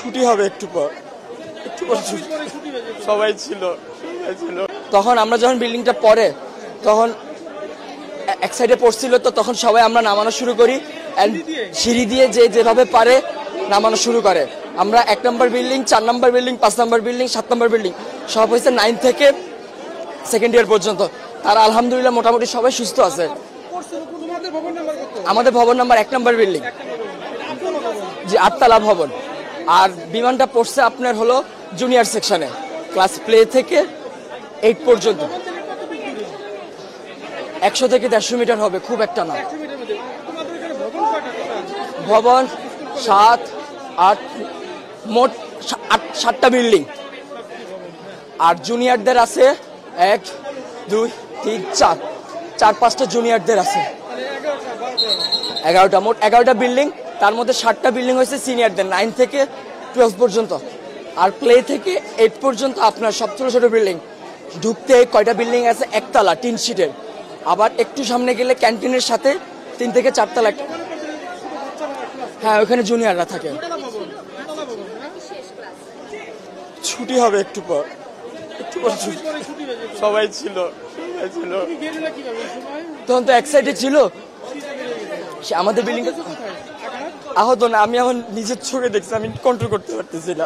ছুটি হবে একটু পর সবাই ছিল তখন আমরা যখন বিল্ডিংটা পড়ে তখন এক সাইডে পড়ছিল, তো তখন সবাই আমরা নামানো শুরু করি, সিঁড়ি দিয়ে যে যেভাবে পারে নামানো শুরু করে। আমরা 1 নম্বর বিল্ডিং, 4 নম্বর বিল্ডিং, 5 নম্বর বিল্ডিং, 7 নম্বর বিল্ডিং সব হয়েছে 9 থেকে সেকেন্ড ইয়ার পর্যন্ত। তারা আলহামদুলিল্লাহ মোটামুটি সবাই সুস্থ আছে। আমাদের ভবন নাম্বার 1 নম্বর বিল্ডিং, যে 8তলা ভবন। আর বিমানটা পড়ছে আপনার হলো জুনিয়র সেকশনে, ক্লাস প্লে থেকে 8 পর্যন্ত। 100 থেকে 150 মিটার হবে, খুব একটা না। ভবন 7, 8, মোট 7টা বিল্ডিং। আর জুনিয়রদের আছে 1, 2, 3, 4, 4-5টা জুনিয়রদের আছে 11টা, মোট 11টা বিল্ডিং। তার মধ্যে 7টা বিল্ডিং হয়েছে সিনিয়রদের 9 থেকে 12 পর্যন্ত। আর প্লে থেকে 8 পর্যন্ত আপনার সব ছোট ছোট বিল্ডিং। ঢুকতে কয়টা বিল্ডিং আছে, 1তলা টিন শিটের। আবার একটু সামনে গেলে ক্যান্টিনের সাথে 3 থেকে 4 তলা। হ্যাঁ, ওখানে জুনিয়ররা থাকে। ছুটি হবে একটু পর সবাই ছিল তখন তো এক সাইডে ছিল। আমাদের বিল্ডিং আহত না, আমি আমার নিজের চোখে দেখছি, আমি কন্ট্রোল করতে পারতেছি না।